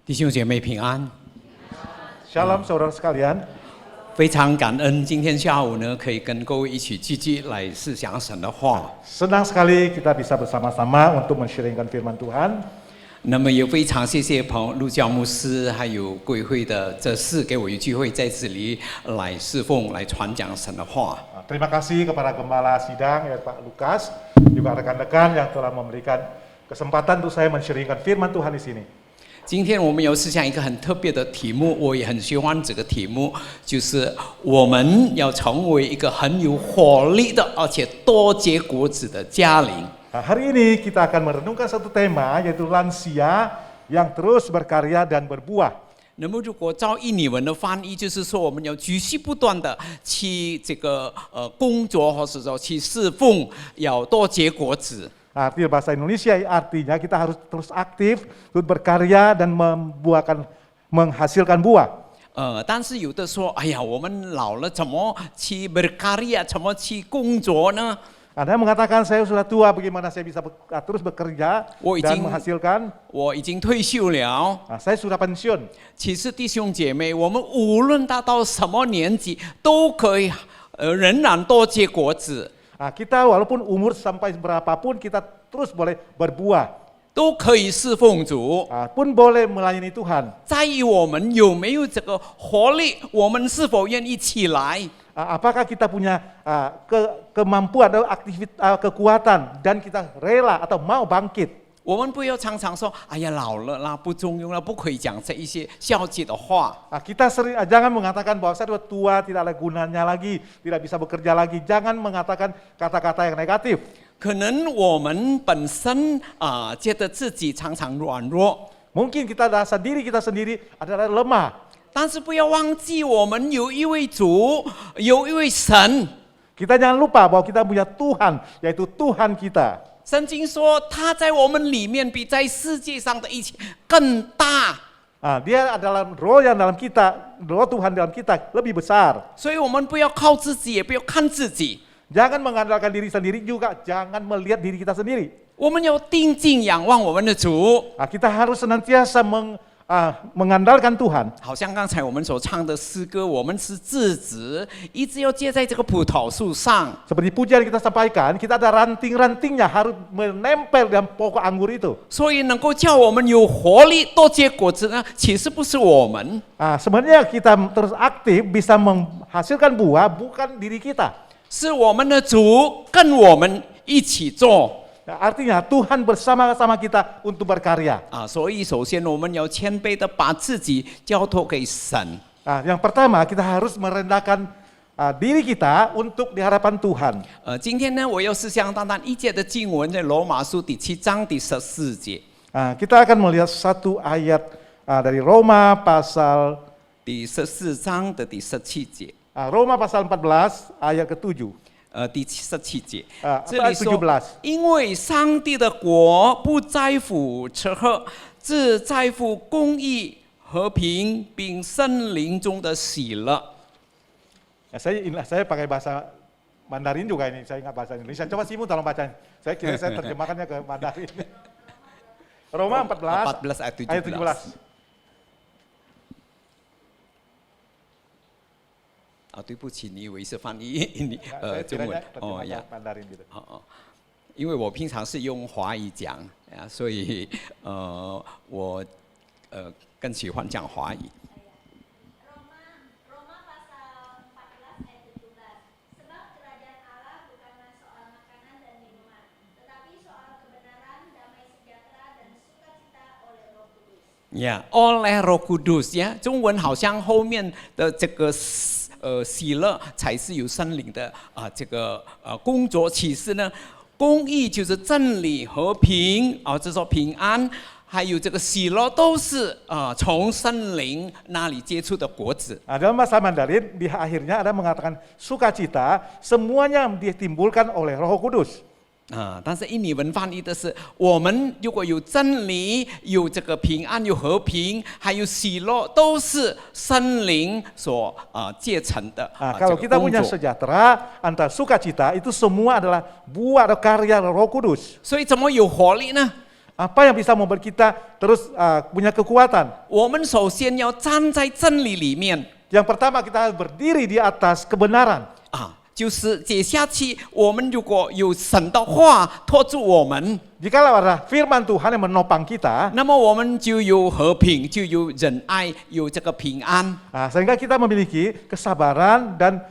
弟兄姐妹平安。Shalom saudara sekalian，非常感恩今天下午呢，可以跟各位一起聚集来思想神的话。senang sekali kita bisa bersama-sama untuk men-sharingkan firman Tuhan。那么也非常谢谢陆教牧师还有贵会的这次给我有机会在这里来侍奉、来传讲神的话。Terima kasih kepada Gembala Sidang ya Pak Lukas, juga rekan-rekan yang telah memberikan kesempatan untuk saya men-sharingkan firman Tuhan di sini。今天我们有思想一个很特别的题目，我也很喜欢这个题目，就是我们要成为一个很有活力的，而且多结果子的家庭。Hari ini kita akan merenungkan satu tema yaitu lansia yang terus berkarya dan berbuah。那么如果照印尼文的翻译，就是说我们要继续不断的去这个工作，或者说去侍奉，要多结果子。Arti bahasa Indonesia artinya kita harus terus aktif, terus berkarya dan menghasilkan buah。但是有的说，哎呀，我们老了怎么去 berkarya， 怎么去工作呢？ Ada yang mengatakan saya sudah tua, bagaimana saya bisa terus bekerja dan menghasilkan？ 我已经退休了。saya sudah pensiun。其实弟兄姐妹，我们无论达到什么年纪，都可以仍然多结果子。 kita walaupun umur sampai berapapun kita terus boleh berbuah， 都可以侍奉主， pun boleh melayani Tuhan。 在于我们有没有这个活力，我们是否愿意起来？ apakah kita punya kemampuan atau aktivitas kekuatan dan kita rela atau mau bangkit？ 我们不要常常说，哎呀，老了啦，不中用了，不可以讲这一些消极的话。 kita jangan mengatakan bahwa saya sudah tua, tidak ada gunanya lagi, tidak bisa bekerja lagi. Jangan mengatakan kata-kata yang negatif。 可能我们本身觉得自己常常软弱， mungkin kita rasa diri kita sendiri adalah lemah。 但是不要忘记，我们有一位主，有一位神。 kita jangan lupa bahwa kita punya Tuhan, yaitu Tuhan kita。 圣经说，他在我们里面比在世界上的一切更大。 dia adalah roh yang dalam kita, roh Tuhan dalam kita lebih besar。 所以我们不要靠自己，也不要看自己。 Jangan mengandalkan diri sendiri, juga jangan melihat diri kita sendiri。 我们要定睛仰望我们的主。 kita harus senantiasa mengandalkan Tuhan。 好像刚才我们所唱的诗歌，我们是枝子，一直要接在这个葡萄树上。 Seperti pujian kita sampaikan, kita ada ranting-rantingnya harus menempel dalam pokok anggur itu。 所以能够叫我们有活力、多结果子呢，其实不是我们。 sebenarnya kita terus aktif bisa menghasilkan buah bukan diri kita， 是我们的主跟我们一起做。 artinya Tuhan bersama-sama kita untuk berkarya。 所以首先我们要谦卑的把自己交托给神。 yang pertama kita harus merendahkan diri kita untuk di hadapan Tuhan。 今天呢，我要思想单单一节的经文，在罗马书第7章第14节。 kita akan melihat satu ayat dari Roma pasal 第14章的第17节。 Roma pasal 14 ayat ke-7。 第17节， 这里说，因为上帝的国不在乎吃喝，只在乎公义、和平，并圣灵中的喜乐。 saya pakai bahasa Mandarin juga ini, saya ingat bahasa Indonesia. Coba Simu tolong baca. Saya kira saya terjemahkannya ke Mandarin. Roma 14 ayat 17. 对不起，你以为是翻译中文？呀，因为我平常是用华语讲所以我更喜欢讲华语。 oleh Roh Kudus 呀，中文好像后面的这个喜乐才是有圣灵的这个工作。其实呢，公义就是真理、和平就是说平安，还有这个喜乐都是从圣灵那里接触的果子。 dalam bahasa Mandarin di akhirnya ada mengatakan sukacita semuanya ditimbulkan oleh Roh Kudus。 但是印尼文翻译的是，我们如果有真理、有这个平安、有和平，还有喜乐，都是圣灵所结成的。kalau kita punya sejahtera, antara sukacita itu semua adalah buah atau karya Roh Kudus。 所以怎么有活力呢？ Apa yang bisa membuat kita terus punya kekuatan? 我们首先要站在真理里面 Yang pertama kita harus berdiri di atas kebenaran. 啊，就是接下去我们如果有神的话托住我们， Jikalau ada firman Tuhan yang menopang kita, 那么我们就有和平，就有仁爱，有这个平安 sehingga kita memiliki kesabaran dan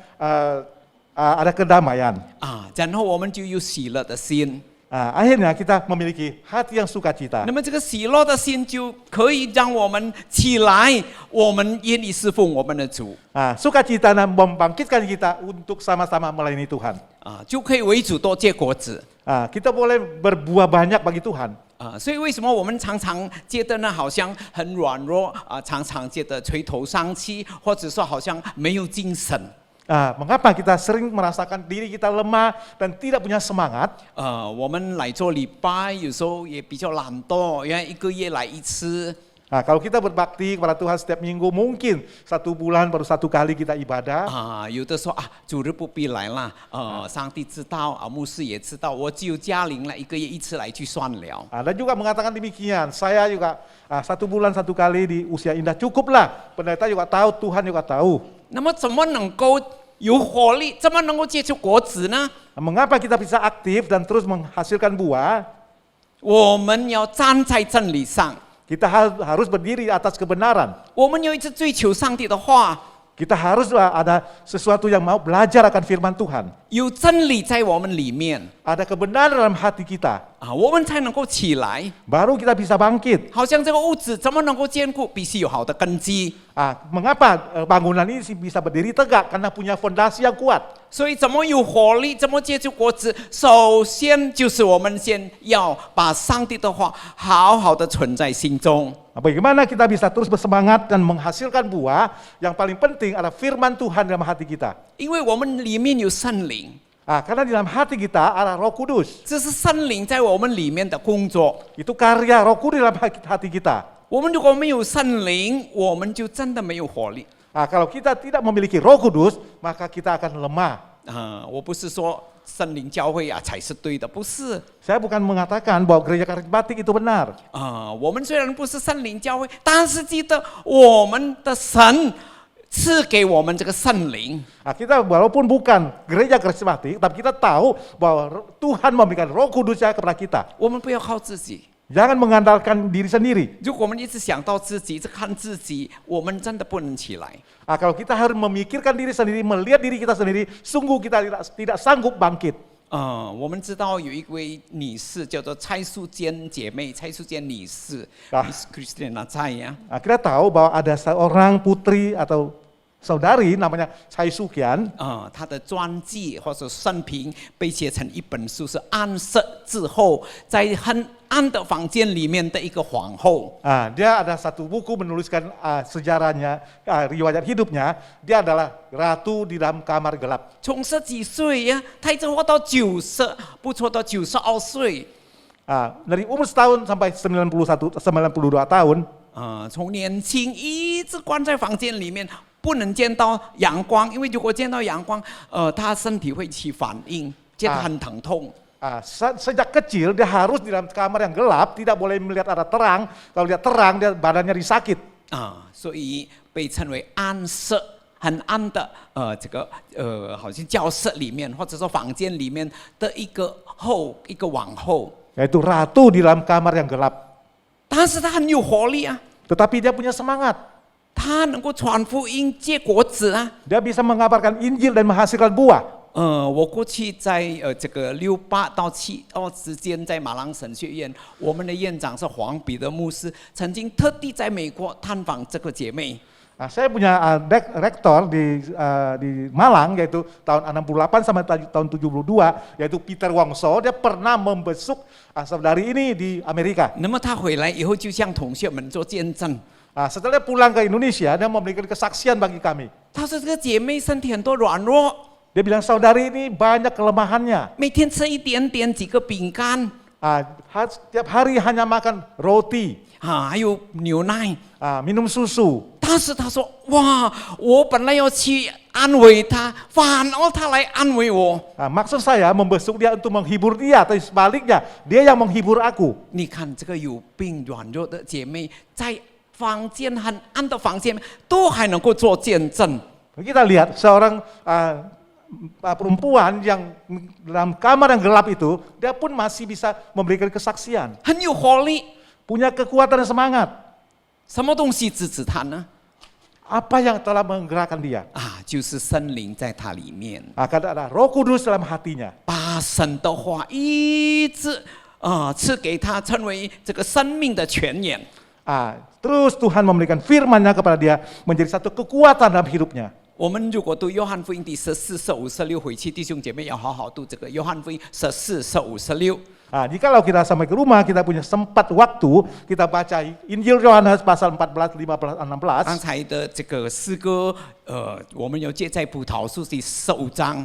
ada kedamaian. 啊，然后我们就有喜乐的心。 Akhirnya kita memiliki hati yang sukacita. 那么这个喜乐的心就可以让我们起来，我们愿意侍奉我们的主 Sukacita dan membangkitkan kita untuk sama-sama melayani Tuhan. 啊，就可以为主多结果子。 Kita boleh berbuah banyak bagi Tuhan. 所以为什么我们常常觉得呢，好像很软弱啊，常常觉得垂头丧气，或者说好像没有精神。 Mengapa kita sering merasakan diri kita lemah dan tidak punya semangat? 我们来做礼拜，有时候也比较懒惰，因为一个月来一次。 Kalau kita berbakti kepada Tuhan setiap minggu, mungkin 1 bulan baru 1 kali kita ibadah. 有的说主日不必来了，上帝知道，牧师也知道，我只有加龄了，一个月一次来去算了。 Dan juga mengatakan demikian, saya juga 1 bulan 1 kali di usia indah cukuplah. Pendeta juga tahu, Tuhan juga tahu. 那么怎么能够有活力？怎么能够结出果子呢？ Mengapa kita bisa aktif dan terus menghasilkan buah? 我们要站在真理上， Kita harus berdiri atas kebenaran. 我们要一直追求上帝的话， Kita harus ada sesuatu yang mau belajar akan firman Tuhan. 有真理在我们里面 Ada kebenaran dalam hati kita. 我们才能够起来。 Baru kita bisa bangkit. 好像这个屋子怎么能够坚固？必须有好的根基。 Mengapa bangunan ini bisa berdiri tegak? Karena punya fondasi yang kuat. 所以怎么有活力？怎么结出果子？首先就是我们先要把上帝的话好好的存在心中。 Bagaimana kita bisa terus bersemangat dan menghasilkan buah? Yang paling penting ada firman Tuhan dalam hati kita. 因为我们里面有圣灵， Karena di dalam hati kita ada Roh Kudus. 这是圣灵在我们里面的工作。 Itu karya Roh Kudus dalam hati kita. 我们如果没有圣灵，我们就真的没有活力。 Kalau kita tidak memiliki Roh Kudus, maka kita akan lemah. 我不是说圣灵教会才是对的，不是。 Saya bukan mengatakan bahwa gereja karismatik itu benar. 我们虽然不是圣灵教会，但是记得我们的神赐给我们这个圣灵。 Kita walaupun bukan gereja karismatik, tapi kita tahu bahwa Tuhan memberikan Roh Kudusnya kepada kita. 我们不要靠自己。 Jangan mengandalkan diri sendiri. 如果我们一直想到自己，一直看自己，我们真的不能起来。 Kalau kita harus memikirkan diri sendiri, melihat diri kita sendiri, sungguh kita tidak sanggup bangkit. 我们知道有一位女士叫做蔡淑坚姐妹，蔡淑坚女士 ，Miss Christiana 在呀。 Kita tahu bahwa ada seorang putri atau saudari namanya Chai Sukian. 她的传记或者生平被写成一本书，是暗色之后，在很暗的房间里面的一个皇后。 Dia ada satu buku menuliskan sejarahnya, riwayat hidupnya. Dia adalah ratu di dalam kamar gelap. 从十几岁呀，她一直活到90，不错到92岁。 Dari umur setahun sampai 92 tahun. 从年轻一直关在房间里面，不能见到阳光，因为如果见到阳光，她身体会起反应，觉得很疼痛。 Sejak kecil dia harus di dalam kamar yang gelap, tidak boleh melihat ada terang. Kalau lihat terang, dia badannya disakit. 所以被称为暗室，很暗的这个好像教室里面或者说房间里面的一个王后。 Yaitu ratu di dalam kamar yang gelap. 但是她很有活力啊， Tetapi dia punya semangat. 她能够传福音结果子啊。 Dia bisa mengabarkan Injil dan menghasilkan buah. 我过去在这个68到72之间，在马郎神学院，我们的院长是黄彼得牧师，曾经特地在美国探访这个姐妹。 Saya punya rektor di Malang, yaitu tahun 68 sampai tahun 72, yaitu Peter Wongso. Dia pernah membesuk saudari ini di Amerika. 那么他回来以后，就向同学们做见证。 Setelah dia pulang ke Indonesia, dia memberikan kesaksian bagi kami. 他说这个姐妹身体很多软弱， Dia bilang saudari ini banyak kelemahannya. 每天吃一点点几个饼干， Setiap hari hanya makan roti, 还有牛奶， minum susu. 但是他说：“哇，我本来要去安慰他，反而他来安慰我。” Maksud saya membesuk dia untuk menghibur dia, tapi sebaliknya dia yang menghibur aku. 你看这个有病软弱的姐妹，在房间很暗的房间都还能够做见证。 Kita lihat seorang perempuan yang dalam kamar yang gelap itu, dia pun masih bisa memberikan kesaksian, 很有活力。 punya kekuatan dan semangat. 什么东西支持他呢？ Apa yang telah menggerakkan dia? 就是圣灵在他里面， Akan ada Roh Kudus dalam hatinya. 把神的话一直赐给他，成为这个生命的泉源。 Terus Tuhan memberikan firman-Nya kepada dia menjadi satu kekuatan dalam hidupnya. 我们如果读约翰福音第14、15、16回去，弟兄姐妹要好好读这个约翰福音14、15、16。 Jikalau kita sampai ke rumah, kita punya sempat waktu, kita baca Injil Yohanes pasal 14, 15, 16. 刚才的这个诗歌，我们有借在葡萄树第15章。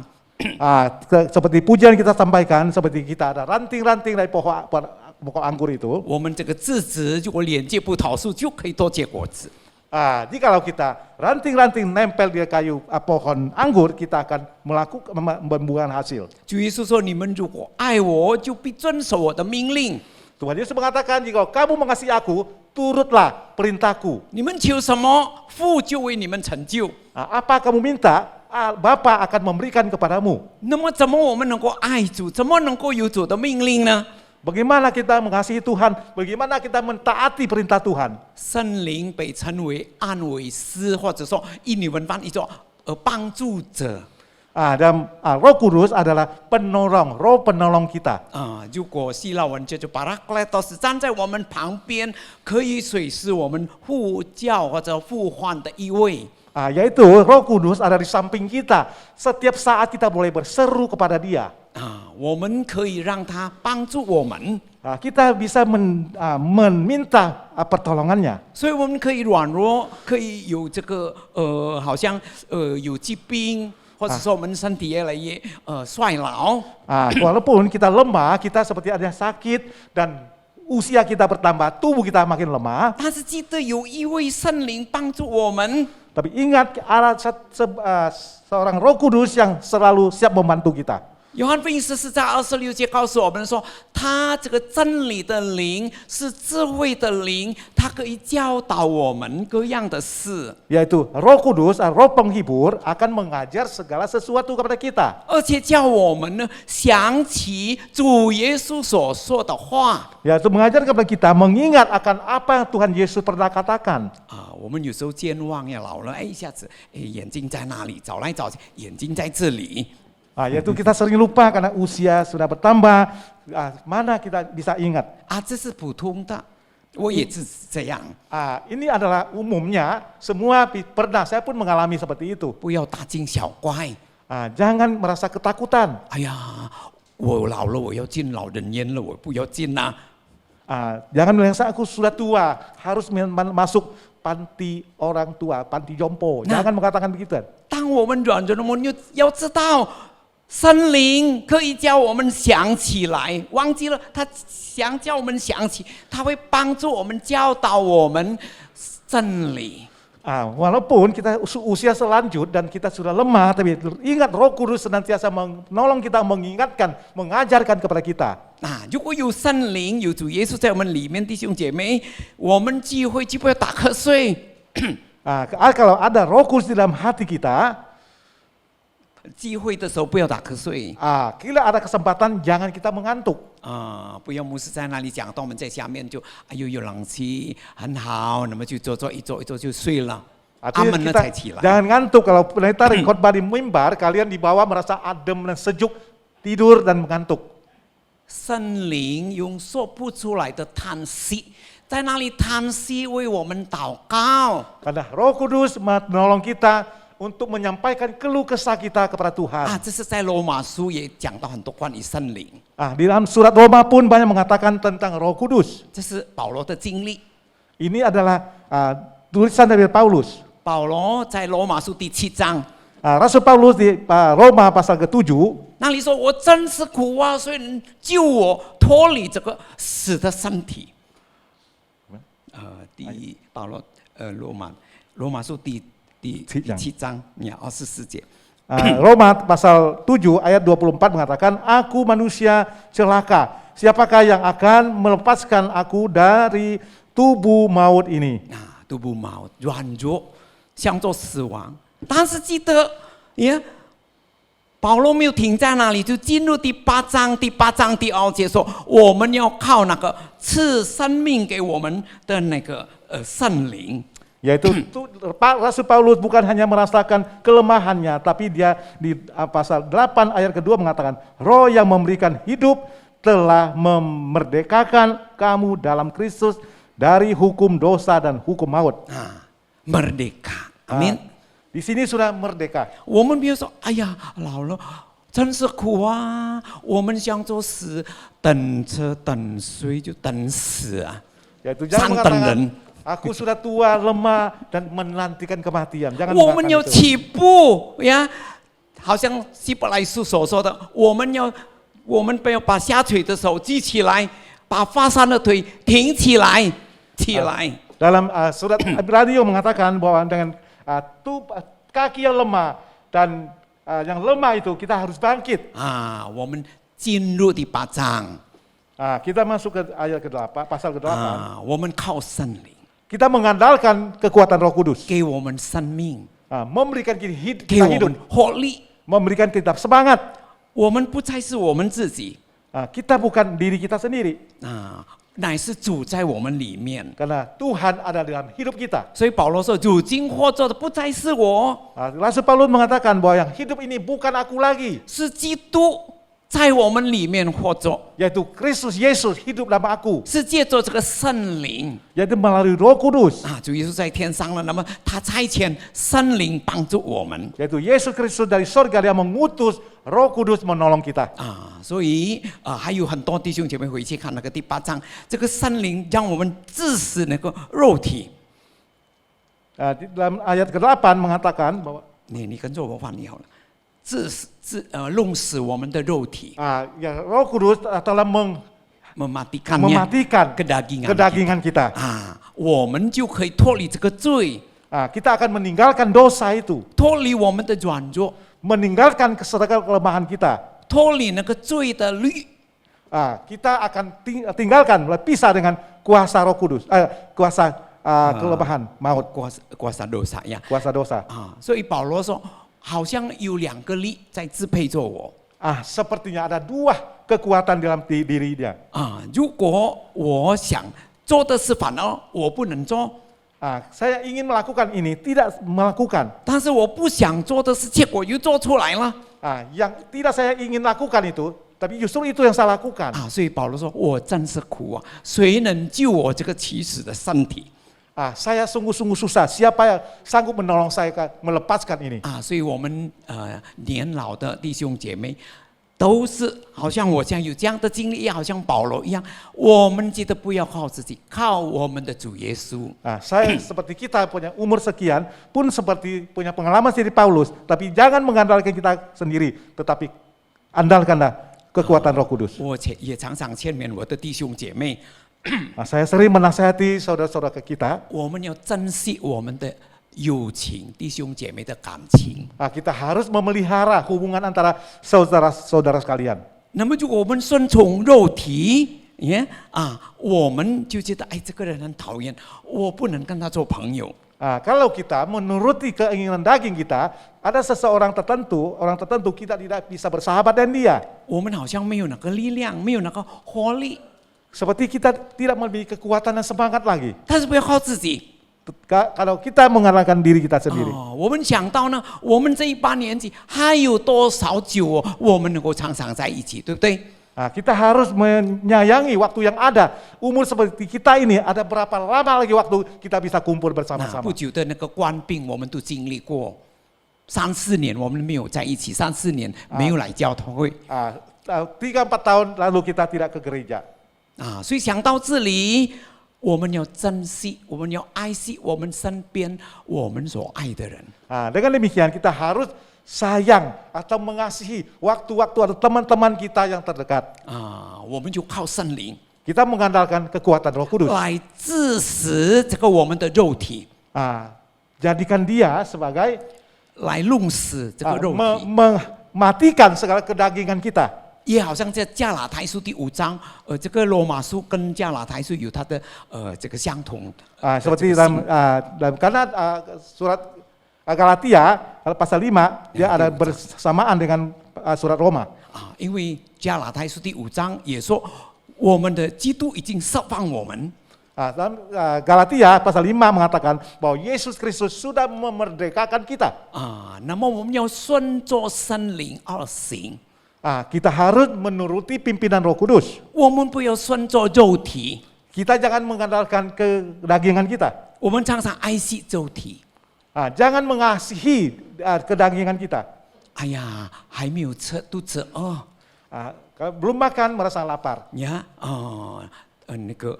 Seperti pujian kita sampaikan, seperti kita ada ranting-ranting dari pokok anggur itu. 我们这个枝子如果连接葡萄树，就可以多结果子。 Jikalau kita ranting-ranting nempel di kayu pohon anggur, kita akan melakukan membuahkan hasil. 主耶稣说：“你们如果爱我，就必遵守我的命令。 Tuhan Yesus mengatakan, jika kamu mengasihi aku, turutlah perintahku. 你们求什么，父就为你们成就。 Apa kamu minta, Bapa akan memberikan kepadamu. 那么，怎么我们能够爱主？怎么能够有主的命令呢？ Bagaimana kita mengasihi Tuhan? Bagaimana kita mentaati perintah Tuhan? 圣灵被称为安慰师，或者说英文翻译作帮助者。 Dan Roh Kudus adalah penolong, Roh penolong kita. 如果希腊文叫做 Parakletos， 站在我们旁边，可以随时我们呼叫或者呼唤的一位。 Yaitu Roh Kudus ada di samping kita. Setiap saat kita boleh berseru kepada Dia. 我们可以让他帮助我们。 Kita bisa meminta pertolongannya. 所以我们可以软弱，可以有这个好像有疾病，或者说我们身体越来越衰老。 Walaupun kita lemah, kita seperti ada sakit dan usia kita bertambah, tubuh kita makin lemah. 但是记得有一位圣灵帮助我们。 Tapi ingat ada seorang Roh Kudus yang selalu siap membantu kita. 约翰福音14章26节告诉我们说，他这个真理的灵是智慧的灵，他可以教导我们各样的事。 Yaitu Roh Kudus, Roh penghibur akan mengajar segala sesuatu kepada kita. 而且叫我们呢想起主耶稣所说的话。 Yaitu mengajar kepada kita mengingat akan apa yang Tuhan Yesus pernah katakan. 我们有时候健忘呀，老了，一下子，眼睛在那里，找来找去，眼睛在这里。 Yaitu kita sering lupa karena usia sudah bertambah. Mana kita bisa ingat? 这是普通的，我也是这样。 Ini adalah umumnya, semua pernah, saya pun mengalami seperti itu. 不要大惊小怪。 Jangan merasa ketakutan. 哎呀，我老了，我要进老人院了，我不要进呐。 Jangan merasa aku sudah tua, harus masuk panti orang tua, panti jompo. Jangan mengatakan begitu. 当我们软弱，我们要知道。 圣灵可以叫我们想起来，忘记了他想叫我们想起，他会帮助我们教导我们真理。 Walaupun kita usia selanjut dan kita sudah lemah, tapi ingat Roh Kudus senantiasa menolong kita, mengingatkan, mengajarkan kepada kita. 如果有圣灵，有主耶稣在我们里面，弟兄姐妹，我们聚会就不要打瞌睡。Kalau ada Roh Kudus di dalam hati kita. 聚会的时候不要打瞌睡。 Bila ada kesempatan jangan kita mengantuk. 不要牧师在那里讲到我们在下面就有冷气很好，那么就坐一坐就睡了。他们呢才起来。 Jangan ngantuk kalau pendeta khotbah di mimbar, kalian di bawah merasa adem dan sejuk, tidur dan mengantuk. 圣灵用说不出来的叹息，在那里叹息为我们祷告。 Karena Roh Kudus menolong kita. Untuk menyampaikan keluh kesah kita kepada Tuhan. 这是在罗马书也讲到很多关于圣灵。 Di dalam surat Roma pun banyak mengatakan tentang Roh Kudus. 这是保罗的经历。 Ini adalah tulisan dari Paulus. 保罗在罗马书第7章。 Rasul Paulus di Roma pasal ke-7. 那里说我真是苦啊，所以能救我脱离这个死的身体。第一保罗罗马书第7章ya 24节。 Roma pasal 7 ayat 24 mengatakan, aku manusia celaka, siapakah yang akan melepaskan aku dari tubuh maut ini? tubuh maut软弱，像做死亡。但是记得，保罗没有停在那里，就进入第8章第2节说，我们要靠那个赐生命给我们的那个圣灵。 Yaitu Rasul Paulus bukan hanya merasakan kelemahannya, tapi dia di pasal 8 ayat kedua mengatakan, Roh yang memberikan hidup telah memerdekakan kamu dalam Kristus dari hukum dosa dan hukum maut. Merdeka, amin. Di sini sudah merdeka. 我们比如说，哎呀，老了。 真是苦啊！我们想做死，等车等谁就等死啊！ Yaitu jangan mengatakan, aku sudah tua, lemah dan menantikan kematian. Jangan 我们要起步呀，好像希伯来书所说的，我们要把下垂的手举起来，把发散的腿挺起来，起来。 Dalam surat Ibrani mengatakan bahwa dengan kaki yang lemah dan yang lemah itu kita harus bangkit. 我们进入第8章。 kita masuk ke ayat ke-8, pasal ke-8. 我们靠圣灵。 Kita mengandalkan kekuatan Roh Kudus. 给我们生命。 memberikan kita 给我 hidup. 们活力。 memberikan kita semangat. 我们不再是我们自己。 kita bukan diri kita sendiri. 乃是主在我们里面。 Karena Tuhan ada dalam hidup kita. 所以保罗说：“如今活着的不再是我。” Rasul Paulus mengatakan bahwa yang hidup ini bukan aku lagi. 是基督在我们里面活着。 Yaitu Kristus Yesus hidup dalam aku. 是借着这个圣灵。 Yaitu melalui Roh Kudus. 主耶稣在天上了，那么他差遣圣灵帮助我们。 Yaitu Yesus Kristus dari surga dia mengutus Roh Kudus menolong kita. 所以还有很多弟兄姐妹回去看那个第8章，这个圣灵让我们致死那个肉体。 dalam ayat ke-8 mengatakan bahwa 你跟着我翻译好了，弄死我们的肉体。 yang Roh Kudus telah mematikan kedagingan kita. 我们就可以脱离这个罪。 kita akan meninggalkan dosa itu. 脱离我们的软弱。 meninggalkan segala kelemahan kita. 脱离那个罪的律。 kita akan tinggalkan, pisah dengan kuasa Roh Kudus, kuasa kelemahan maut. kuasa dosa ya. kuasa dosa. 所以保罗说，好像有2个力在支配着我。 sepertinya ada 2 kekuatan dalam diri dia. 如果我想做的事，反而我不能做。 saya ingin melakukan ini, tidak melakukan. 但是我不想做的事，结果又做出来了。 yang tidak saya ingin lakukan itu, tapi justru itu yang saya lakukan. 所以保罗说：“我真是苦啊，谁能救我这个起死的身体？” saya sungguh-sungguh susah. Siapa yang sanggup menolong saya melepaskan ini? 所以我们年老的弟兄姐妹。 都是好像我现在有这样的经历，也好像保罗一样，我们记得不要靠自己，靠我们的主耶稣。 saya seperti kita punya umur sekian, pun seperti punya pengalaman seperti Paulus, tapi jangan mengandalkan kita sendiri, tetapi andalkanlah kekuatan Roh Kudus. 我也常常劝勉我的弟兄姐妹， saya sering menasihati saudara-saudara kita. 我们要珍惜我们的 友情，弟兄姐妹的感情。 kita harus memelihara hubungan antara saudara-saudara sekalian. 那么如果我们顺从肉体，我们就觉得哎，这个人很讨厌，我不能跟他做朋友。 kalau kita menuruti keinginan daging kita, ada seseorang tertentu, orang tertentu kita tidak bisa bersahabat dengan dia. 我们好像没有那个力量，没有那个活力。 Seperti kita tidak memiliki kekuatan dan semangat lagi. 但是不要靠自己。 Kalau kita mengandalkan diri kita sendiri. 我们想到呢，我们这一把年纪还有多少久我们能够常常在一起，对不对？ kita harus menyayangi waktu yang ada. Umur seperti kita ini ada berapa lama lagi waktu kita bisa kumpul bersama-sama. 不久的那个官病我们都经历过，3、4年我们没有在一起，3、4年没有来教会。 3-4 tahun lalu kita tidak ke gereja. 所以想到这里。 我们要珍惜，我们要爱惜我们身边我们所爱的人。 dengan demikian kita harus sayang atau mengasihi waktu-waktu ada teman-teman kita yang terdekat. 我们就靠圣灵。 Kita mengandalkan kekuatan Roh Kudus. 来致死这个我们的肉体。jadikan dia sebagai 来弄死这个肉体。 mematikan segala kedagingan kita. 也好像在加拉太书第5章，这个罗马书跟加拉太书有它的这个相同。 Seperti karena surat Galatia pasal 5 dia ada bersamaan dengan surat Roma. 因为加拉太书第5章也说，我们的基督已经释放我们。 Dalam Galatia pasal 5 mengatakan bahwa Yesus Kristus sudah memerdekakan kita. 那么我们要顺着圣灵而行。 Kita harus menuruti pimpinan Roh Kudus. 我们不要顺着肉体。 Kita jangan mengandalkan kedagingan kita. 我们常常爱惜肉体。 Jangan mengasihi kedagingan kita. 哎呀，还没有吃，肚子饿。 Kalau belum makan merasa lapar. 呀，那个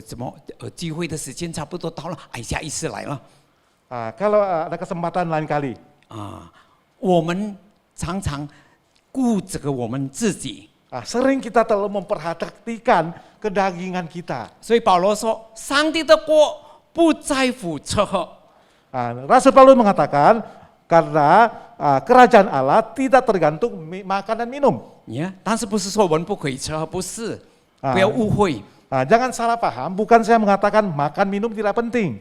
怎么聚会的时间差不多到了，哎，下意识来了。 Kalau ada kesempatan lain kali. 我们常常顾这个我们自己。 Sering kita terlalu memperhatikan kedagingan kita. 所以保罗说，上帝的国不在乎吃喝。 Rasul Paulus mengatakan karena kerajaan Allah tidak tergantung makan dan minum. 但是不是说我们不可以吃喝，不是，不要误会。 Jangan salah paham, bukan saya mengatakan makan minum tidak penting.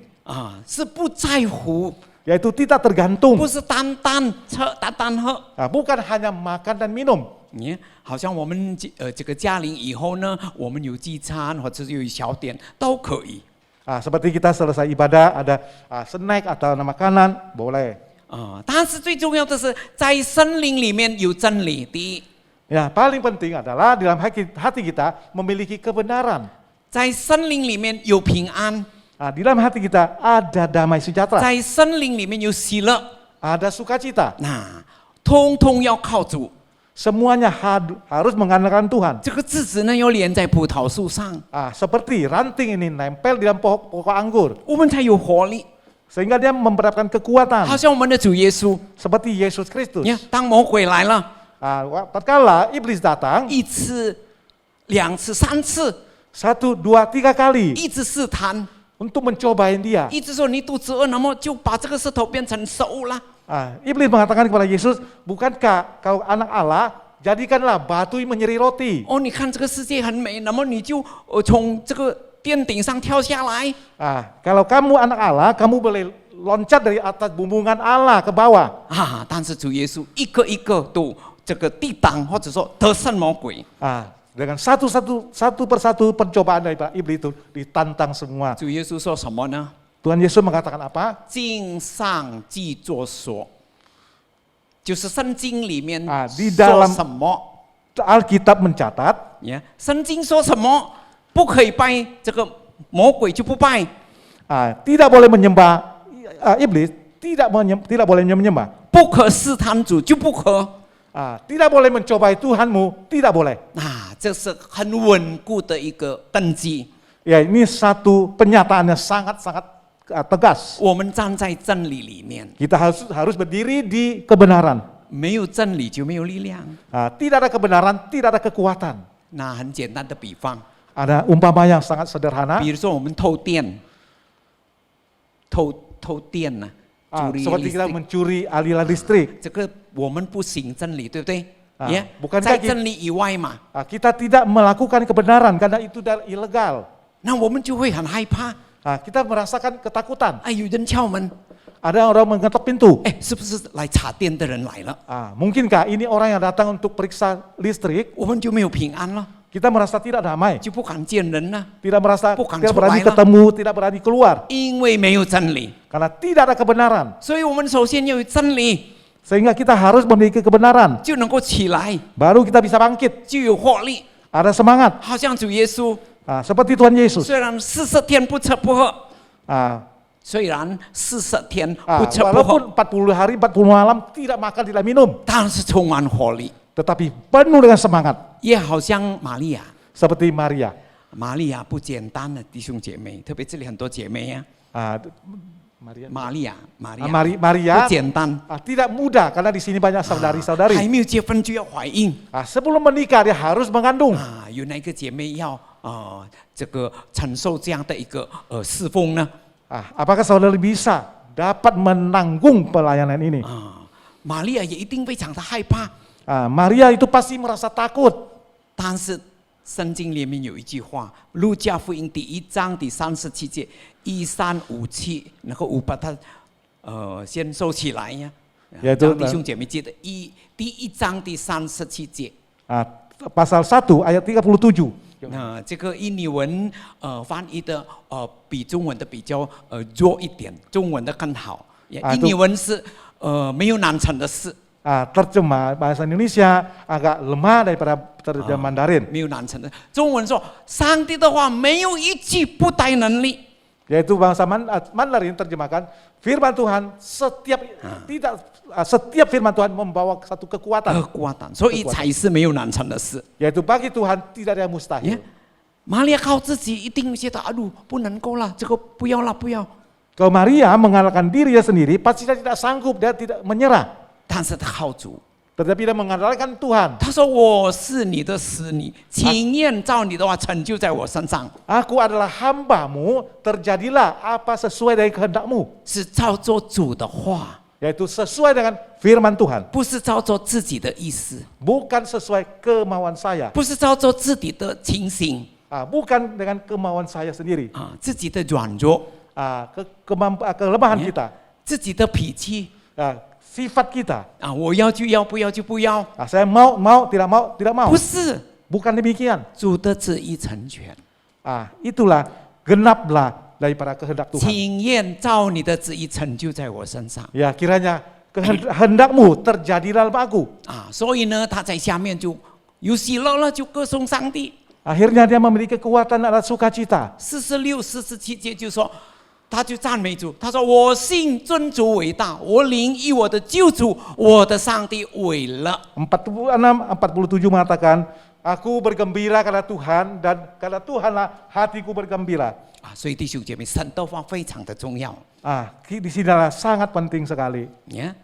是不在乎， Yaitu tidak tergantung. 不是单单吃单单喝。 Bukan hanya makan dan minum. 好像我们这个驾临以后呢，我们有聚餐或者有小点都可以。 Seperti kita selesai ibadah ada snack atau makanan boleh. 但是最重要的是在森林里面有真理。第一， Paling penting adalah dalam hati kita memiliki kebenaran. 在森林里面有平安， Di dalam hati kita ada damai sejahtera. 在森林里面有喜乐， Ada sukacita. 通通要靠主。 Semuanya harus mengandalkan Tuhan. 这个枝子呢要连在葡萄树上， Seperti ranting ini nempel di dalam pokok anggur. 我们才有活力。 Sehingga dia mendapatkan kekuatan. 好像我们的主耶稣， Seperti Yesus Kristus. 当魔鬼来了， Tatkala iblis datang, 1次、2次、3次， 1, 2, 3 kali 一直试探， untuk mencobain dia. 一直说你肚子饿，那么就把这个石头变成手了。 Iblis mengatakan kepada Yesus, bukankah kau anak Allah, jadikanlah batu menjadi roti. 你看这个世界很美，那么你就从这个殿顶上跳下来。 Kalau kamu anak Allah, kamu boleh loncat dari atas bumbungan Allah ke bawah. 但是主耶稣一个一个都这个抵挡，或者说得胜魔鬼。 Dengan satu persatu pencobaan dari iblis itu ditantang semua. 主耶稣说什么呢？ Tuhan Yesus mengatakan apa? 经上记作说，就是圣经里面 di 说 dalam 什么。 Alkitab mencatat, 圣经说什么不可以拜这个魔鬼就不拜。 tidak boleh menyembah iblis, tidak boleh menyembah. 不可试探主就不可。 tidak boleh mencobai Tuhanmu, tidak boleh. 这是很稳固的一个根基。 Ini satu pernyataan yang sangat-sangat tegas. 我们站在真理里面， Kita harus berdiri di kebenaran. 没有真理就没有力量。 Tidak ada kebenaran, tidak ada kekuatan. 那很简单的比方， Ada umpama yang sangat sederhana. 比如说我们偷电，偷电呢， Seperti kita mencuri aliran listrik. 这个我们不行真理，对不对？ bukankah 在真理以外嘛， kita tidak melakukan kebenaran karena itu ilegal. 那我们就会很害怕。 Kita merasakan ketakutan. 有人敲门， Ada orang mengetok pintu. 是不是来插电的人来了？ Mungkinkah ini orang yang datang untuk periksa listrik? 我们就没有平安了， Kita merasa tidak damai, 就不敢见人了， tidak merasa Bukan tidak berani surai lah. ketemu, tidak berani keluar 因为没有真理。 karena tidak ada kebenaran. 所以我们首先要有真理， Sehingga kita harus memiliki kebenaran, 就能够起来， baru kita bisa bangkit, 就有活力。 ada semangat. 好像主耶稣， Seperti Tuhan Yesus. 虽然40天不吃不喝， 虽然40天不吃不喝， Walaupun 40 hari 40 malam tidak makan tidak minum, 但是充满活力， tetapi penuh dengan semangat. 也好像玛利亚。 Seperti Maria. 玛利亚不简单的弟兄姐妹，特别这里很多姐妹呀。玛利亚 Maria 不简单， tidak mudah karena di sini banyak 还 saudari-saudari. 没有结婚就要怀孕。 Sebelum menikah dia harus mengandung. 有哪个姐妹要这个承受这样的一个侍奉呢？ Apakah saudari bisa dapat menanggung pelayanan ini. 玛利亚也一定非常的害怕。 Maria itu pasti merasa takut. 但是圣经里面有一句话，路加福音第1章第37节，1357，那个5把它先收起来呀。让弟兄姐妹记得第1章第37节。 Pasal 1 ayat 37. 这个印尼文翻译的比中文的比较弱一点，中文的更好。印尼文是没有难成的事。 terjemah bahasa Indonesia agak lemah daripada terjemahan Mandarin. 没有难成的。中文说，上帝的话没有一句不带能力。 Yaitu bahasa Mandarin terjemahkan firman Tuhan setiap firman Tuhan membawa satu kekuatan. 所以才是没有难成的事。 Yaitu bagi Tuhan tidak ada yang mustahil. 玛利亚靠自己一定觉得，不能够了，这个不要了，不要。 Kalau Maria mengandalkan dirinya sendiri, pasti dia tidak sanggup, dia tidak menyerah. 但是他靠主， Tetapi dia mengandalkan Tuhan. 他说：“我是你的使女，情愿照你的话成就在我身上。 Aku adalah hambamu, terjadilah apa sesuai dengan kehendakmu. 是照做主的话， Yaitu sesuai dengan firman Tuhan. 不是照做自己的意思， Bukan sesuai kemauan saya. 不是照做自己的情形 Bukan dengan kemauan saya sendiri. 自己的软弱， Kelemahan kita. 自己的脾气 Sifat kita. 我要就要，不要就不要。 Saya mau, tidak mau, tidak mau. 不是 Bukan demikian. 主的旨意成全， Itulah genaplah daripada kehendak Tuhan. 情愿照你的旨意成就在我身上。 Ya, kiranya kehendakmu terjadilah dalam aku. 所以呢，他在下面就有喜乐了，就歌颂上帝。 Akhirnya dia memiliki kekuatan adalah sukacita. 46、47节就说，他就赞美主，他说：“我信尊主伟大，我灵以我的救主，我的上帝伟乐。” 46, 47 mengatakan, aku bergembira karena Tuhan dan karena Tuhanlah hatiku bergembira. 所以弟兄姐妹，神的话非常的重要。 Di sinilah sangat penting sekali.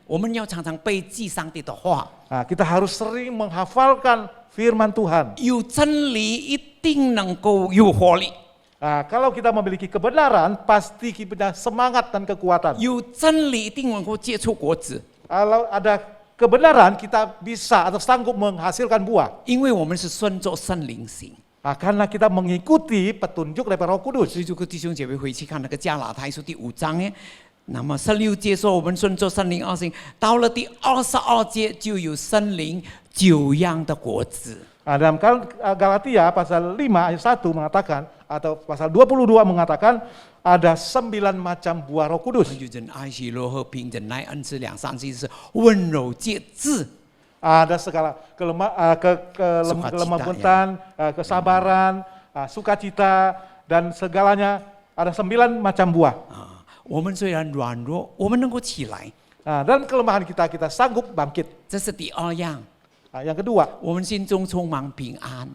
我们要常常背记上帝的话。 Kita harus sering menghafalkan firman Tuhan. 有真理一定能够有活力。 Kalau kita memiliki kebenaran, pasti kita punya semangat dan kekuatan. 有真理一定能够结出果子。 Kalau ada kebenaran, kita bisa atau sanggup menghasilkan buah. 因为我们是顺着圣灵行。 Karena kita mengikuti petunjuk daripada Roh Kudus. 所以，如果弟兄姐妹回去看那个加拉太书第5章那么16节说我们顺着圣灵而行，到了第22节就有圣灵9样的果子。 Dalam Galatia pasal 5 ayat 1 mengatakan, atau pasal 22 mengatakan, ada 9 macam buah Roh Kudus. 有仁爱、喜乐、和平、忍耐、恩慈、良善、信实、温柔、节制。 Ada segala kelembutan, kesabaran, sukacita, dan segalanya ada 9 macam buah. 我们虽然软弱，我们能够起来。 Dan kelemahan kita, kita sanggup bangkit. 这是第2样。 Yang kedua, 我们心中充满平安，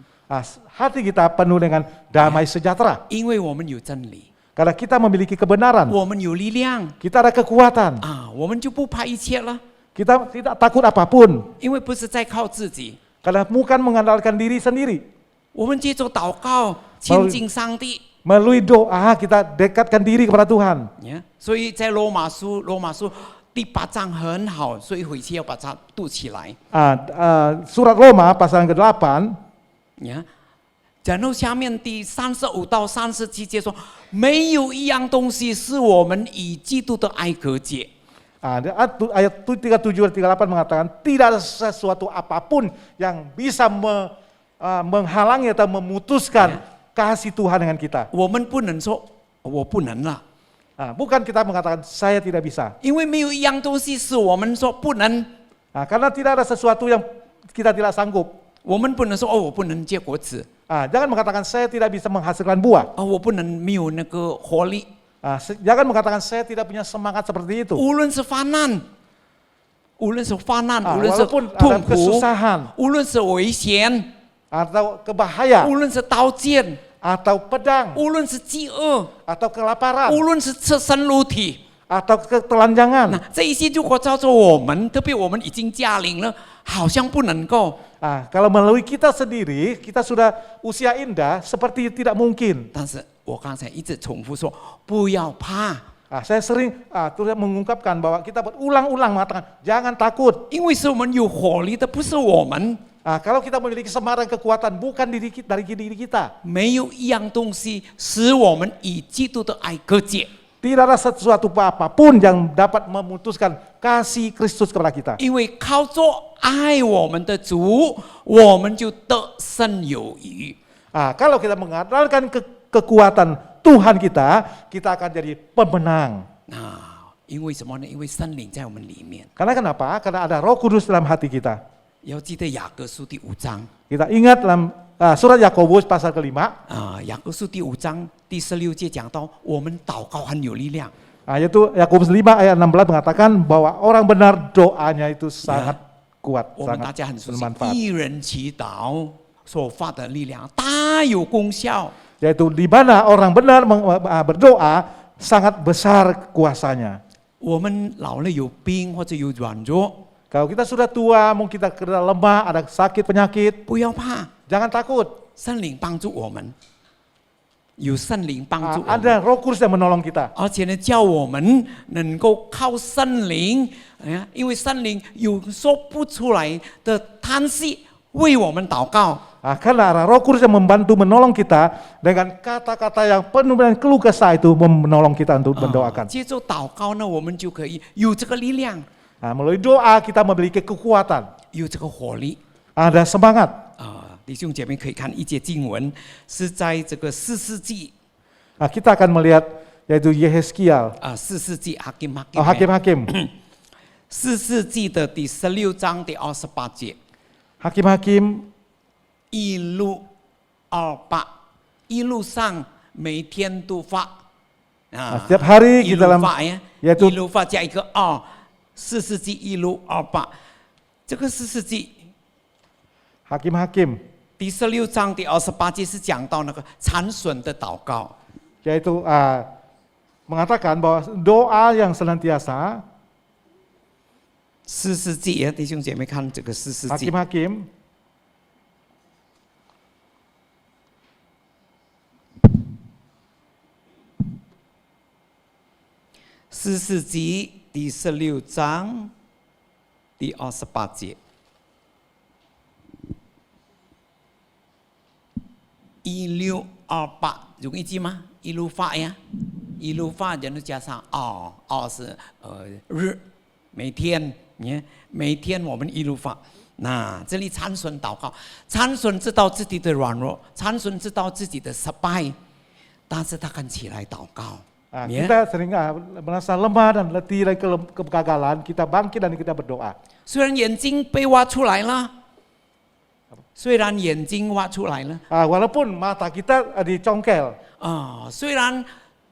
hati kita penuh dengan damai sejahtera. 因为我们有真理， Karena kita memiliki kebenaran, 我们有力量 kita ada kekuatan, 我们就不怕一切了， kita tidak takut apapun. 因为不是在靠自己， Karena bukan mengandalkan diri sendiri. 我们借着祷告亲近上帝。 Melalui doa kita dekatkan diri kepada Tuhan. 所以在罗马书第8章很好，所以回去要把它读起来。 Surat Roma pasal ke-8. 然后下面第35到37节说，没有一样东西是我们与基督的爱隔绝。 Ayat 37 dan 38 mengatakan tidak ada sesuatu apapun yang bisa menghalangi atau memutuskan kasih Tuhan dengan kita. 我们不能说我不能了。 Bukan kita mengatakan saya tidak bisa. 因为没有一样东西是我们说不能。 Karena tidak ada sesuatu yang kita tidak sanggup. 我们不能说我不能结果子。 Jangan mengatakan saya tidak bisa menghasilkan buah. 我不能没有那个活力。 Jangan mengatakan saya tidak punya semangat seperti itu. 无论是患难，无论是患难，无论是 walaupun 痛 ada 苦， kesusahan 无论是危险， atau kebahaya 无论是刀剑， atau pedang 无论是饥饿， atau kelaparan 无论是赤身露体， atau ketelanjangan. 这一些如果照着我们，特别我们已经驾龄了，好像不能够。 Kalau melalui kita sendiri, kita sudah usia indah, seperti tidak mungkin. 但是我刚才一直重复说，不要怕。Saya sering terus mengungkapkan bahwa kita berulang-ulang mengatakan jangan takut. 因为是我们有火力的，不是我们。 Kalau kita memiliki semangat kekuatan bukan dari diri kita. 没有一样东西使我们与基督的爱隔绝。 Tidak ada sesuatu apapun yang dapat memutuskan kasih Kristus kepada kita. 因为靠着爱我们的主，我们就得胜有余。 Kalau kita mengandalkan kekuatan Tuhan kita akan jadi pemenang. 因为什么呢？因为圣灵在我们里面。 Karena kenapa? Karena ada Roh Kudus dalam hati kita. 要记得雅各书第5章。 Kita ingat dalam surat Yakobus pasal ke-5. 雅各书第5章第16节讲到，我们祷告很有力量。 Yaitu Yakobus 5 ayat 16 mengatakan bahwa orang benar doanya itu sangat kuat, 我们大家很 sangat 熟悉， bermanfaat. 一人祈祷所发的力量大有功效。 Yaitu di mana orang benar berdoa sangat besar kuasanya. 我们老了有病或者有软弱， Kalau kita sudah tua, mungkin kita kena lemah, ada sakit penyakit, 不要怕， jangan takut. 圣灵帮助我们，有圣灵帮助我们。 Ada Roh Kudus yang menolong kita. 而且呢，叫我们能够靠圣灵，因为圣灵有说不出来的叹息为我们祷告。 Karena ada Roh Kudus yang membantu menolong kita dengan kata-kata yang penuh dengan keluh kesah itu menolong kita untuk mendoakan. 接着祷告呢，我们就可以有这个力量， Melalui doa kita memiliki kekuatan, 有这个火力。 ada semangat. 弟兄姐妹可以看一节经文，是在这个4世纪 Kita akan melihat yaitu Yehezkiel, 4世纪Hakim-Hakim. 4世纪的第16章第28节。 Hakim-Hakim 一路28，一路上每天都发setiap hari 一 kita 路 dalam 发呀， yaitu 一路发加一个2，4世纪一路28，这个4世纪 Hakim-Hakim 第16章第28节是讲到那个残损的祷告。 yaitu mengatakan bahwa doa yang senantiasa 4世纪弟兄姐妹看这个4世纪。 Hakim-Hakim 4世纪第16章第28节。 1628容易记吗？一路发呀，一路发然后加上2是日，每天，你看每天我们一路发。那这里参孙祷告，参孙知道自己的软弱，参孙知道自己的失败，但是他肯起来祷告。 Kita sering merasa lemah dan letih dari kegagalan, kita bangkit dan kita berdoa. 虽然眼睛被挖出来了，虽然眼睛挖出来了， Walaupun mata kita dicongkel, 虽然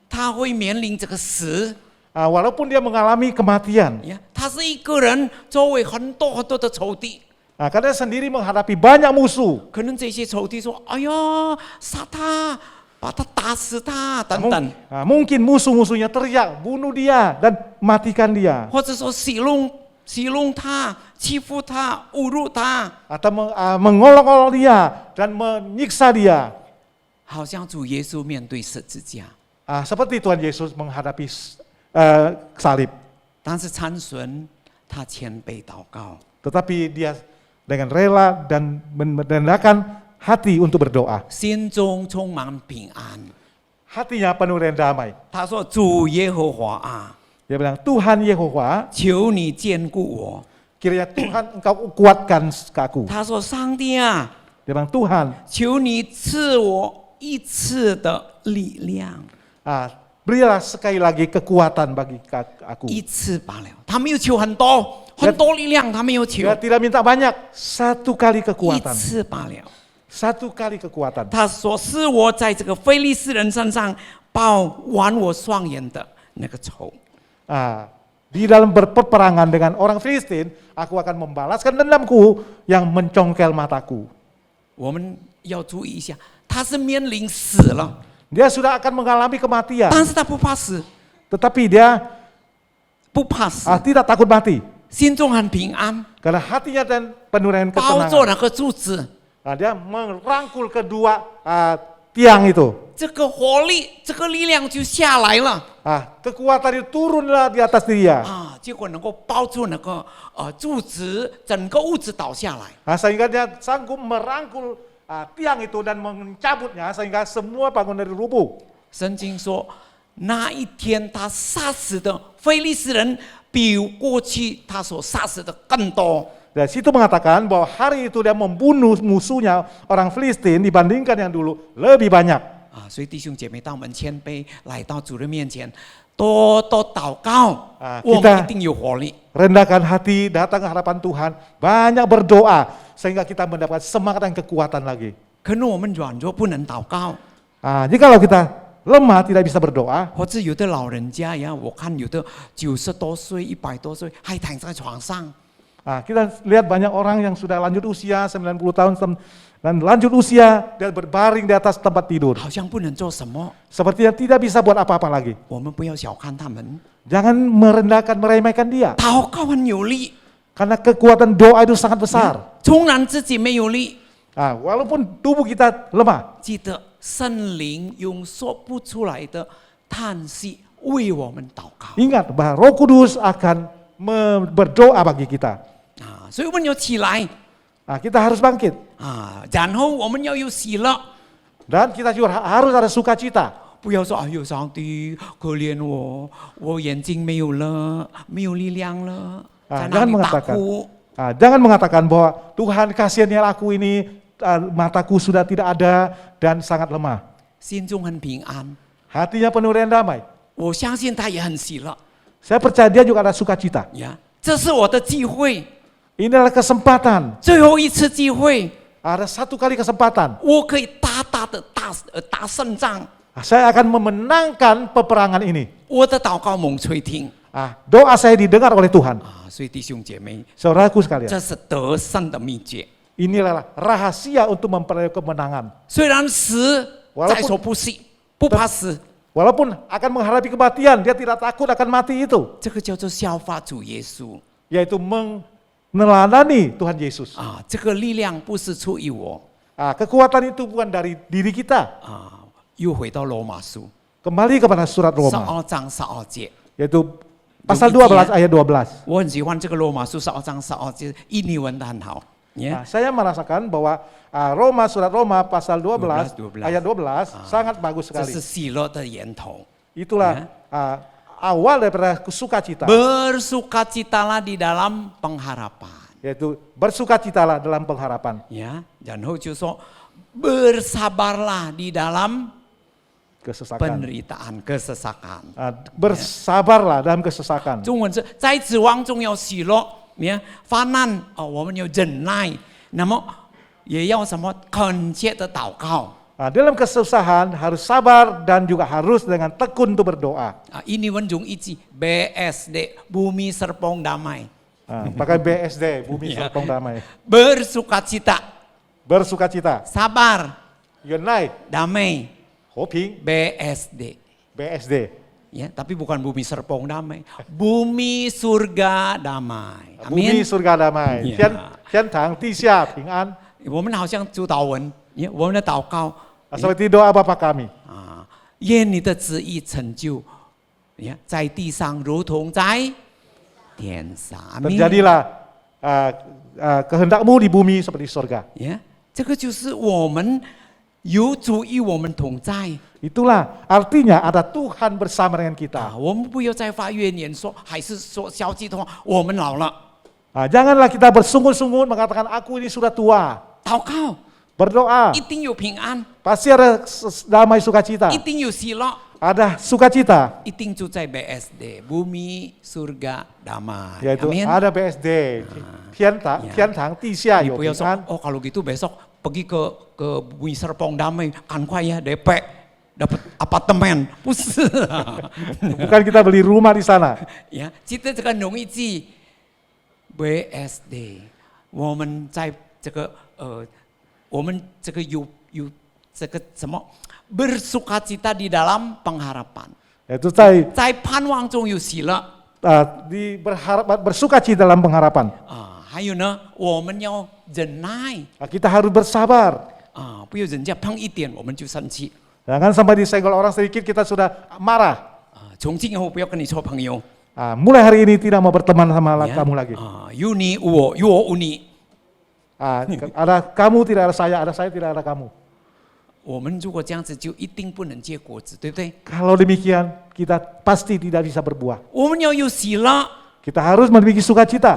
他会面临这个死， walaupun dia mengalami kematian, 他是一个人，周围很多很多的仇敌， karena sendiri menghadapi banyak musuh. 可能这些仇敌说：“哎呀，杀他，把他打死他，等等。 Mungkin musuh-musuhnya teriak, bunuh dia dan matikan dia. 或者说戏弄他，欺负他，侮辱他， Atau mengolok-olok dia dan menyiksa dia. 好像主耶稣面对十字架。 Seperti Tuhan Yesus menghadapi salib. 但是参孙他谦卑祷告， Tetapi dia dengan rela dan merendahkan hati untuk berdoa. 心中充满平安。 Hatinya penuh dengan damai. 他说：“主耶和华啊， Dia bilang, Tuhan Yehova, 求你坚固我。 kiranya Tuhan engkau kuatkan aku. ”他说：“上帝啊， Dia bilang, Tuhan, 求你赐我一次的力量， berilah sekali lagi kekuatan bagi aku. 一次罢了。”他没有求很多力量，他没有求 Dia tidak minta banyak, satu kali 一 kekuatan. 次罢了。 Satu kali kekuatan. 他说：“是我在这个非利士人身上报完我双眼的那个仇。” Di dalam berpeperangan dengan orang Filistin, aku akan membalaskan dendamku yang mencongkel mataku. 我们要注意一下，他是面临死了， Dia sudah akan mengalami kematian, 但是他不怕死， tetapi dia 不怕死， tidak takut mati. 心中很平安， Karena hatinya dan penuh dengan 抱着 ketenangan. 那个柱子， Dia merangkul kedua tiang itu. 这个活力、这个力量就下来了 kekuatan itu turunlah di atas dia. 结果能够包住那个柱子，整个屋子倒下来。 Sehingga dia sanggup merangkul tiang itu dan mencabutnya sehingga semua bangun dari rubuh. 圣经说，那一天他杀死的非利士人，比过去他所杀死的更多。 Dan situ mengatakan bahwa hari itu dia membunuh musuhnya orang Filistin dibandingkan yang dulu lebih banyak. 所以弟兄姐妹，当我们谦卑来到主人面前，多多祷告，我们一定有活力。 Rendahkan hati, datang ke hadapan Tuhan, banyak berdoa sehingga kita mendapat semangat dan kekuatan lagi. 可能我们软弱不能祷告， Jikalau kita lemah tidak bisa berdoa, 或者有的老人家呀，我看有的90多岁、100多岁还躺在床上。 kita lihat banyak orang yang sudah lanjut usia 90 tahun dan lanjut usia dan berbaring di atas tempat tidur. 好像不能做什么， Sepertinya tidak bisa buat apa-apa lagi. 我们不要小看他们， Jangan merendahkan, meremehkan dia. 祷告很有力， Karena kekuatan doa itu sangat besar. 纵然自己没有力， Walaupun tubuh kita lemah, 记得圣灵用说不出来的叹息为我们祷告。 ingat bahwa Roh Kudus akan berdoa bagi kita. 所以我们要起来 Kita harus bangkit. 然后我们要有喜乐， Dan kita juga harus ada sukacita. 不要说哎呦上帝可怜我，我眼睛没有了，没有力量了，在那 Jangan 里大 mengatakan, 哭。 jangan mengatakan bahwa Tuhan kasihannya aku ini, mataku sudah tidak ada dan sangat lemah. 心中很平安， Hatinya penuh dengan damai. 我相信他也很喜乐 Saya percaya dia juga ada sukacita. 呀。这是我的机会， Ini adalah kesempatan. 最后一次机会， Ada satu kali kesempatan. 我可以大大的打胜仗。 Saya akan memenangkan peperangan ini. 我的祷告蒙垂听 Doa saya didengar oleh Tuhan. 所以弟兄姐妹， Saudaraku sekalian, 这是得胜的秘诀。 inilah rahasia untuk memperoleh kemenangan. 虽然死在所不惜，不怕死， Walaupun akan menghadapi kematian, dia tidak takut akan mati itu. 这个叫做效法主耶稣 Yaitu meneladani Tuhan Yesus. 这个力量不是出于我 Kekuatan itu bukan dari diri kita. 又回到罗马书 Kembali kepada surat Roma, 12章12节， yaitu pasal 12 ayat 12. 我很喜欢这个罗马书12章12节，印尼文的很好。Saya merasakan bahwa surat Roma pasal 12 12 ayat 12 sangat bagus 这 sekali. 是喜乐的源头。 Itulah awal daripada sukacita, Bersukacitalah di dalam pengharapan. yaitu bersukacitalah dalam pengharapan. 然后就说bersabarlah di dalam Kesesakan. penderitaan, kesesakan. Bersabarlah dalam kesesakan. 中文是在指望中要喜乐，患难我们要忍耐，那么也要什么恳切的祷告。 Dalam kesusahan harus sabar dan juga harus dengan tekun untuk berdoa. Ini Wenjung Ici BSD Bumi Serpong Damai. Pakai BSD Bumi Serpong Damai. Bersukacita. Bersukacita. Sabar. Yunai. Damai. Hoping. BSD. BSD. Ya, tapi bukan Bumi Serpong Damai. Bumi Surga Damai. Amin. Bumi Surga Damai. 天堂地下平安。我们好像主祷文，我们的祷告。 Seperti doa Bapa kami. 愿你的旨意成就，在地上如同在天上。 Terjadilah kehendakmu di bumi seperti surga. 这个就是我们有主与我们同在。 Itulah artinya ada Tuhan bersama dengan kita. 我们不要再发怨言说，还是说消极的话，我们老了。 Janganlah kita bersungut-sungut mengatakan aku ini sudah tua. 祷告。 Berdoa. 一定有平安。 Pasti ada damai sukacita. 一定有喜乐。 Ada sukacita. 一定住在 BSD Bumi Surga Damai. Yaitu Amin. ada BSD. 天堂地下有 不要 平 说 安。 oh kalau gitu besok pergi ke Bumi Serpong Damai, kan ya DP dapat apartemen. 不是。 Bukan kita beli rumah di sana. 记得这个容易记 BSD， 我们在这个我们这个有这个什么 bersukacita di dalam pengharapan， Yaitu 在盼望中有喜乐。 bersukacita dalam pengharapan. 还有呢，我们要忍耐。 Kita harus bersabar. 不要人家碰一点我们就生气。Jangan sampai disenggol orang sedikit kita sudah marah. 从今以后不要跟你做朋友。 Mulai hari ini tidak mau berteman sama kamu lagi. 有你无我，有我无你。 Ada kamu tidak ada saya tidak ada kamu. 我们如果这样子，就一定不能结果子，对不对？ Kalau demikian kita pasti tidak bisa berbuah. 我们要有喜乐， Kita harus memiliki sukacita.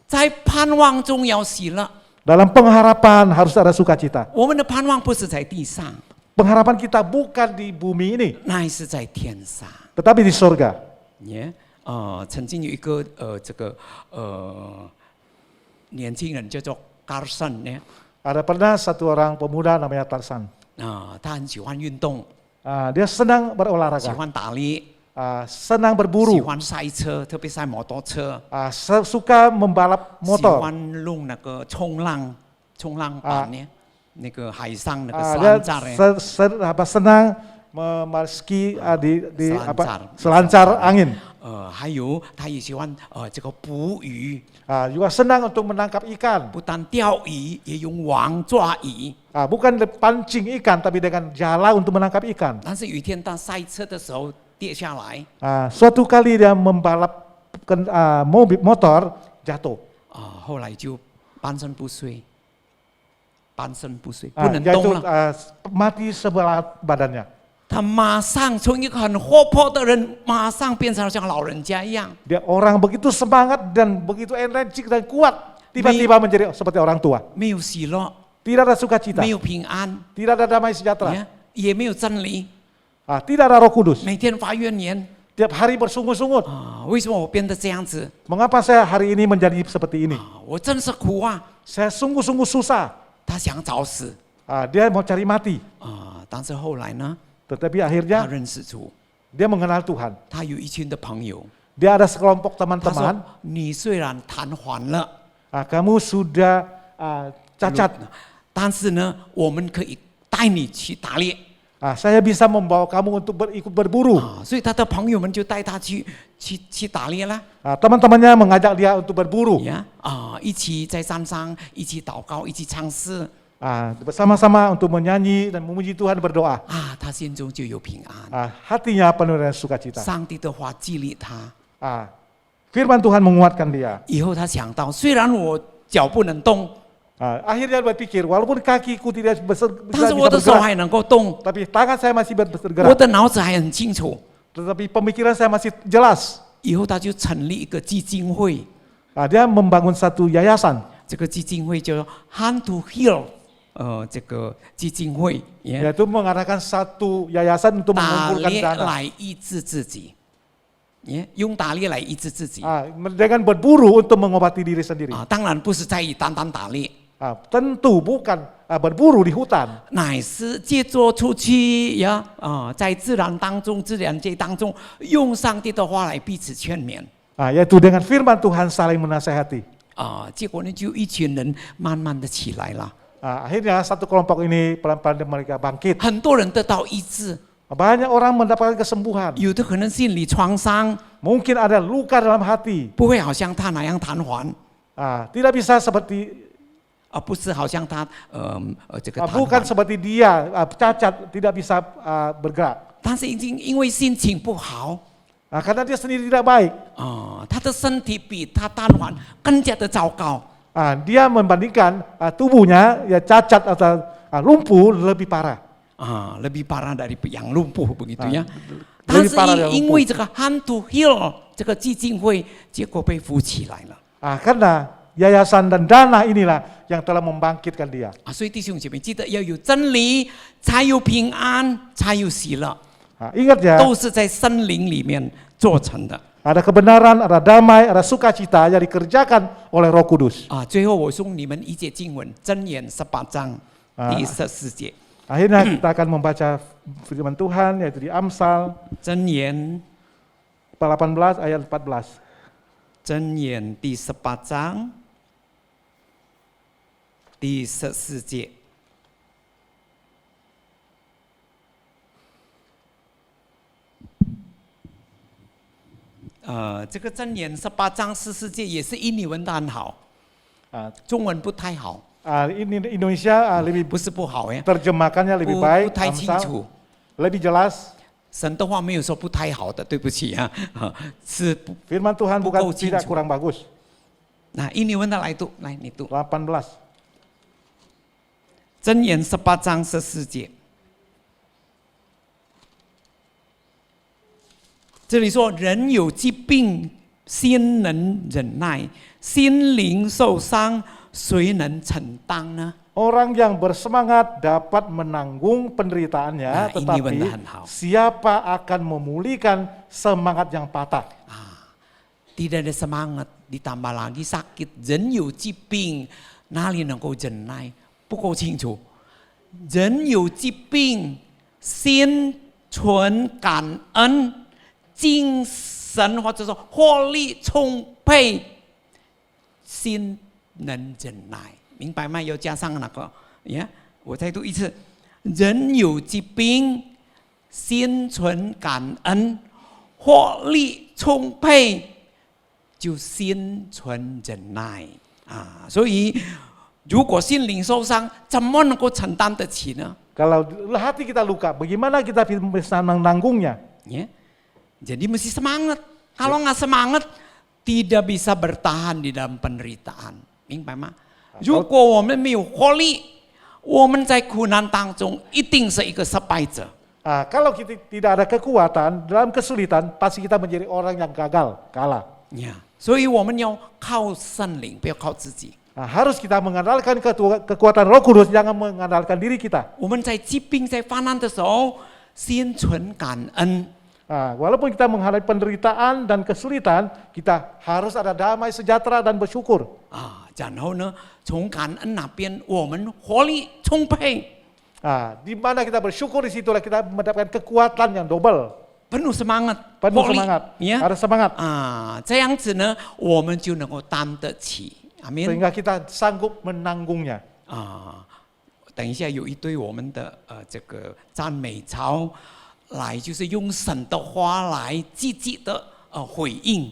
在盼望中要喜乐。 Dalam pengharapan harus ada sukacita. 我们的盼望不是在地上， Pengharapan kita bukan di bumi ini, 乃是在天上。 tetapi di sorga. 曾经有一个年轻人叫做 Carson 呢， Ada pernah satu orang pemuda namanya Tarsan. 他很喜欢运动， Dia senang 喜 berolahraga, 欢打猎， senang 喜 berburu, 欢赛车，特别赛摩托车， suka membalap 喜 motor. 欢弄那个冲浪板呢，那个海上那个 Dia selancar 呢， senang meski di selancar angin. 还有他也喜欢这个捕鱼， Juga senang untuk menangkap ikan. 不但钓鱼，也用网抓鱼。 Bukan pancing ikan, tapi dengan jala untuk menangkap ikan. 但是有一天他赛车的时候跌下来， Suatu kali dia membalap motor jatuh. 后来就半身不遂，不 Ah, 能 dia 动 itu 了。 mati sebelah badannya. 他马上从一个很活泼的人，马上变成像老人家一样。 Dia orang begitu semangat dan begitu energik dan kuat, tiba-tiba menjadi seperti orang tua. 没有喜乐， Tidak ada sukacita, 没有平安， tidak ada damai sejahtera, 也没有真理， tidak ada Roh Kudus. 每天发怨言 Tiap hari bersungut-sungut. 为什么我变得这样子？ Mengapa saya hari ini menjadi seperti ini? 我真是苦啊！ Saya sungguh-sungguh susah. 他想找死 Dia mau cari mati. 但是后来呢， Tetapi 他 akhirnya 认识主， dia mengenal Tuhan. 他有一群的朋友。 Dia ada sekelompok 他 teman-teman. 说：“你虽然瘫痪了， Kamu sudah cacat. 但是呢，我们可以带你去打猎。 Saya bisa membawa kamu untuk ikut berburu. 所以他的朋友们就带他去打猎啦。 Teman-temannya mengajak dia untuk berburu. 一起在山上，一起祷告，一起唱诗。 Bersama-sama untuk menyanyi dan memuji Tuhan berdoa. 他心中就有平安。 Hatinya penuh dengan sukacita. 上帝的话激励他。 Firman Tuhan menguatkan dia. 以后他想到，虽然我脚不能动， Akhirnya dia berpikir, walaupun kakiku tidak bisa 但是我的手 bergerak, 还能够动， tapi tangan saya masih 我 bergerak. 的脑子还很清楚。 Tetapi pemikiran saya masih jelas. 以后他就成立一个基金会， Dia membangun satu yayasan. 这个基金会叫 Hand to Heal， 这个基金会， Yaitu mengadakan satu yayasan untuk 打 mengumpulkan 猎 dana. 来医治自己，用打猎来医治自己。 Dengan berburu untuk mengobati diri sendiri. 当然不是在于单单打猎， Tentu bukan berburu di hutan. 乃是借着出去在自然当中、自然界当中，用上帝的话来彼此劝勉。 Yaitu dengan firman Tuhan saling menasehati. 结果呢，就一群人慢慢的起来了， Akhirnya satu kelompok ini pelan-pelan mereka bangkit. 很多人得到医治， Banyak orang mendapatkan kesembuhan. 有的可能心理创伤， Mungkin ada luka dalam hati. 不会好像他那样瘫痪， Tidak bisa seperti 不是好像他这个瘫 bukan 痪， seperti dia cacat tidak bisa bergerak. 但是已经因为心情不好， Karena dia sendiri tidak baik. 他的身体比他瘫痪更加的糟糕。 Dia membandingkan tubuhnya ya cacat atau lumpuh lebih parah. lebih parah dari yang lumpuh begitu ya. 但 Lebih 是 parah dari 因 lumpuh. 为这个 Hand to Heal 这个基金会，结果被扶起来了。 Karena yayasan dan dana inilah yang telah membangkitkan dia. 所以弟兄姐妹，记得要有真理，才有平安，才有喜乐， Ingat ya, 都是在森林里面做成的。 ada kebenaran, ada damai, ada sukacita yang dikerjakan oleh Roh Kudus. 最后我送你们一节经文，箴言18章第14节。 Akhirnya kita akan membaca firman Tuhan yaitu di Amsal 箴言 18 ayat 14. 箴言第18章第14节。这个箴言18章14节也是英文的很好，中文不太好， Ini Indonesia lebih 不是不好呀， terjemahkannya lebih baik. 不太清 Amsal. 楚。lebih jelas. 神的话没有说不太好的，对不起啊，是不 Firman Tuhan bukan Bukan tidak cincu. kurang bagus. 那印尼文的来读，来你读。 18. 箴言18章14节，这里说人有疾病，心能忍耐；心灵受伤，谁能承担呢？ Orang yang bersemangat dapat menanggung penderitaannya, Nah, ini tetapi benar, Hao. siapa akan memulihkan semangat yang patah? Tidak ada semangat, ditambah lagi sakit. 人有疾病，哪里能够忍耐？不够清楚。人有疾病，心存感恩，精神或者说活力充沛，心能忍耐。明白吗？要加上那个呀，我再读一次：人有疾病，心存感恩，活力充沛，就心存忍耐啊。所以，如果心灵受伤，怎么能够承担得起呢？ Kalau hati kita luka, bagaimana kita bisa menanggungnya? Ya, jadi mesti semangat. Kalau nggak semangat, tidak bisa bertahan di dalam penderitaan. 明白吗？如果我们没有活力，我们在苦难当中一定是一个失败者。 Kalau kita tidak ada kekuatan dalam kesulitan, pasti kita menjadi orang yang gagal, kalah. Ya, 所以我们要靠圣灵，不要靠自己。 Harus kita mengandalkan kekuatan Roh Kudus, jangan mengandalkan diri kita. 我们在疾病、在患难的时候，心存感恩。 Walaupun kita menghadapi penderitaan dan kesulitan, kita harus ada damai sejahtera dan bersyukur. 然后呢，从感恩那边，我们活力充沛， Di mana kita bersyukur, di situlah kita mendapatkan kekuatan yang double. penuh semangat， Penuh 活力 semangat, 呀 harus semangat. 这样子呢，我们就能够担得起。阿门。 Sehingga kita sanggup menanggungnya. 等一下有一堆我们的这个赞美潮来，就是用神的话来积极的回应。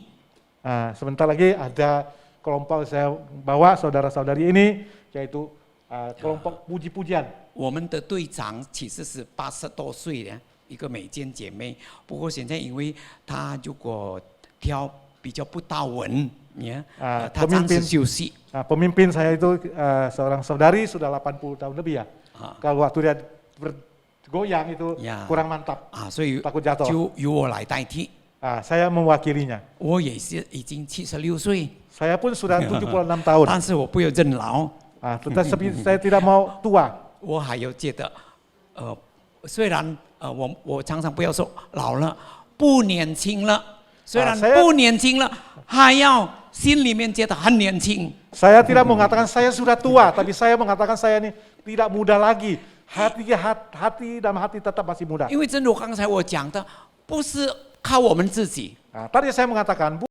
Sebentar lagi ada kelompok saya bawa saudara-saudari ini, yaitu kelompok puji-pujian. 我们的队长其实是80多岁的一个美健姐妹，不过现在因为她如果跳比较不大稳，她暂时休息。 Pemimpin saya itu seorang saudari sudah 80 tahun lebih ya. Kalau waktu dia bergoyang itu kurang mantap, 所以 takut jatuh. 就由我来代替。 Saya mewakilinya. 我也是已经76岁， Saya pun sudah 76 tahun. 但是我不要认老。 Tetapi saya tidak mau tua. 我还有觉得，虽然我常常不要说老了，不年轻了，虽然不年轻了，还要心里面觉得很年轻。 Saya tidak mengatakan saya sudah tua, tapi saya mengatakan saya ini tidak muda lagi. Hati dalam hati tetap masih muda. 因为正如刚才我讲的，不是靠我们自己。 Tadi saya mengatakan